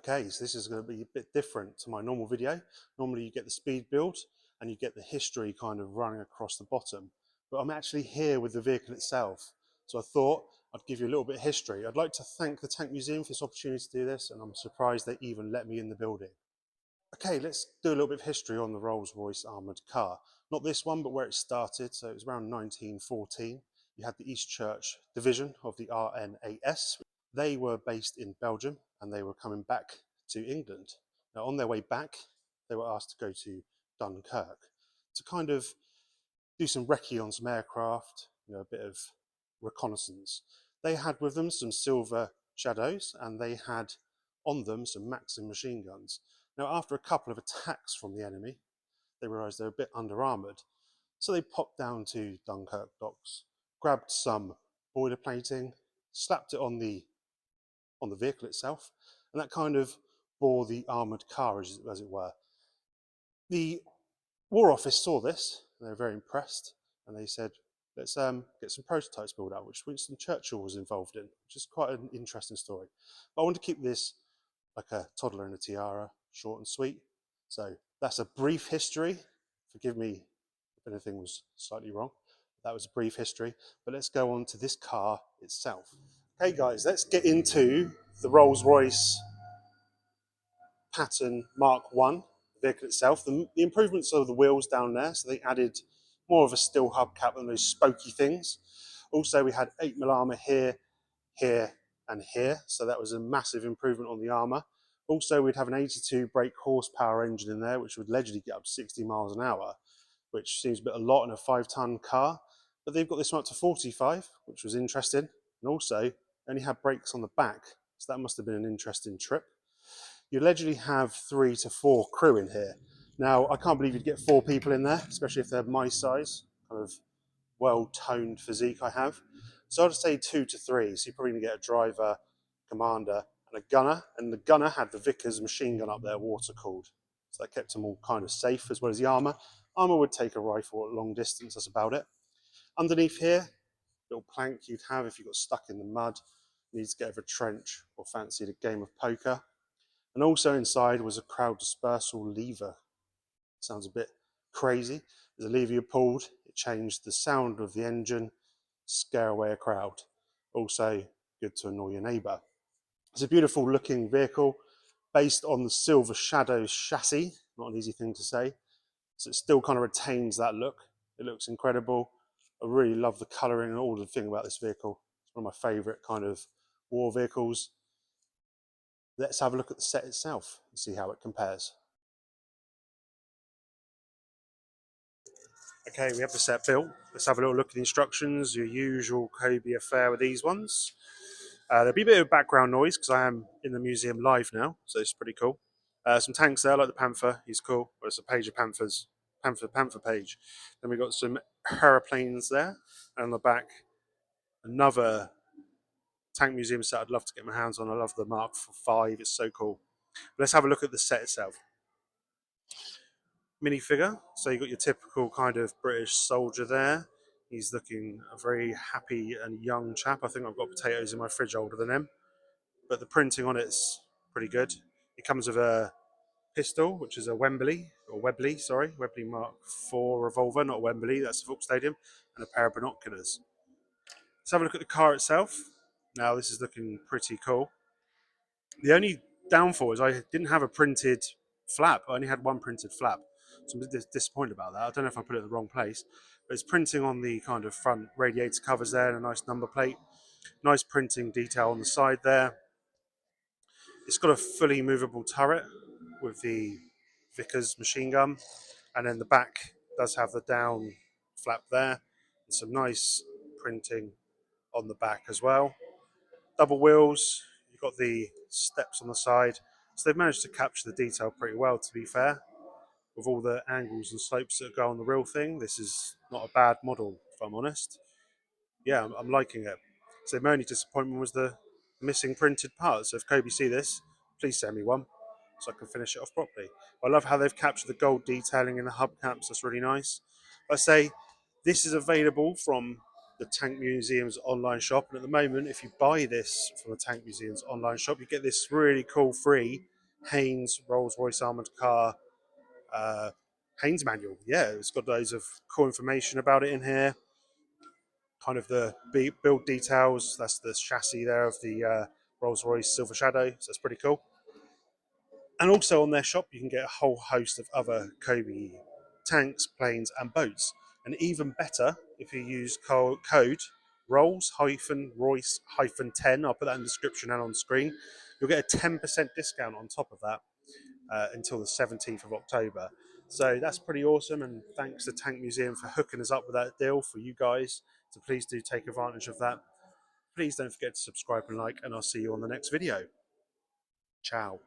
Okay, so this is going to be a bit different to my normal video. Normally you get the speed build and you get the history kind of running across the bottom, but I'm actually here with the vehicle itself. So I thought I'd give you a little bit of history. I'd like to thank the Tank Museum for this opportunity to do this, and I'm surprised they even let me in the building. Okay, let's do a little bit of history on the Rolls-Royce armoured car. Not this one, but where it started. So it was around 1914. You had the East Church division of the RNAS. They were based in Belgium and they were coming back to England. Now, on their way back, they were asked to go to Dunkirk to kind of do some recce on some aircraft, a bit of reconnaissance. They had with them some silver shadows and they had on them some Maxim machine guns. Now, after a couple of attacks from the enemy, they realised they were a bit under armoured. So they popped down to Dunkirk docks, grabbed some boiler plating, slapped it on the vehicle itself, and that kind of bore the armoured car, as it were. The War Office saw this, and they were very impressed, and they said, let's get some prototypes built out, which Winston Churchill was involved in, which is quite an interesting story. But I want to keep this like a toddler in a tiara, short and sweet. So that's a brief history. Forgive me if anything was slightly wrong. That was a brief history, but let's go on to this car itself. Okay guys, let's get into the Rolls-Royce Pattern Mark 1 vehicle itself. The improvements are the wheels down there, so they added more of a steel hubcap than those spokey things. Also, we had 8mm armour here, here, and here, so that was a massive improvement on the armour. Also, we'd have an 82 brake horsepower engine in there, which would allegedly get up to 60 miles an hour, which seems a bit a lot in a 5-ton car. But they've got this one up to 45, which was interesting. And also, only had brakes on the back, so that must have been an interesting trip. You allegedly have 3 to 4 crew in here. Now, I can't believe you'd get 4 people in there, especially if they're my size, kind of well-toned physique I have. So I'd say 2 to 3. So you're probably going to get a driver, commander, and a gunner. And the gunner had the Vickers machine gun up there, water-cooled. So that kept them all kind of safe, as well as the armour. Armour would take a rifle at long distance, that's about it. Underneath here, little plank you'd have if you got stuck in the mud, needs to get over a trench, or fancied a game of poker. And also inside was a crowd dispersal lever. Sounds a bit crazy. There's a lever you pulled, it changed the sound of the engine, scare away a crowd. Also good to annoy your neighbour. It's a beautiful looking vehicle based on the Silver Shadows chassis. Not an easy thing to say. So it still kind of retains that look. It looks incredible. I really love the colouring and all the thing about this vehicle. It's one of my favourite kind of war vehicles. Let's have a look at the set itself and see how it compares. Okay, we have the set built. Let's have a little look at the instructions, your usual Cobi affair with these ones. There'll be a bit of background noise because I am in the museum live now, so it's pretty cool. Some tanks there, like the Panther, he's cool. Well, it's a page of Panthers, Panther page. Then we've got some aeroplanes there, and on the back, another tank museum set I'd love to get my hands on. I love the Mark V, it's so cool. But let's have a look at the set itself. Minifigure, so you've got your typical kind of British soldier there. He's looking a very happy and young chap. I think I've got potatoes in my fridge older than him, but the printing on it's pretty good. It comes with a pistol, which is a Webley Mark IV revolver, not Wembley, that's the football stadium, and a pair of binoculars. Let's have a look at the car itself. Now this is looking pretty cool. The only downfall is I didn't have a printed flap. I only had one printed flap. So I'm a bit disappointed about that. I don't know if I put it in the wrong place, but it's printing on the kind of front radiator covers there and a nice number plate. Nice printing detail on the side there. It's got a fully movable turret with the Vickers machine gun, and then the back does have the down flap there. And some nice printing on the back as well. Double wheels, you've got the steps on the side. So they've managed to capture the detail pretty well, to be fair. With all the angles and slopes that go on the real thing, this is not a bad model, if I'm honest. Yeah, I'm liking it. So my only disappointment was the missing printed parts. So if Cobi see this, please send me one so I can finish it off properly. I love how they've captured the gold detailing in the hubcaps. That's really nice. I say this is available from the Tank Museum's online shop, and at the moment, if you buy this from the Tank Museum's online shop, you get this really cool free Haynes Rolls-Royce armoured car Haynes manual. Yeah, it's got loads of cool information about it in here. Kind of the build details. That's the chassis there of the Rolls-Royce Silver Shadow. So that's pretty cool. And also on their shop, you can get a whole host of other Cobi tanks, planes, and boats. And even better, if you use code Rolls-Royce-10, I'll put that in the description and on screen, you'll get a 10% discount on top of that until the 17th of October. So that's pretty awesome. And thanks to Tank Museum for hooking us up with that deal for you guys. So please do take advantage of that. Please don't forget to subscribe and like, and I'll see you on the next video. Ciao.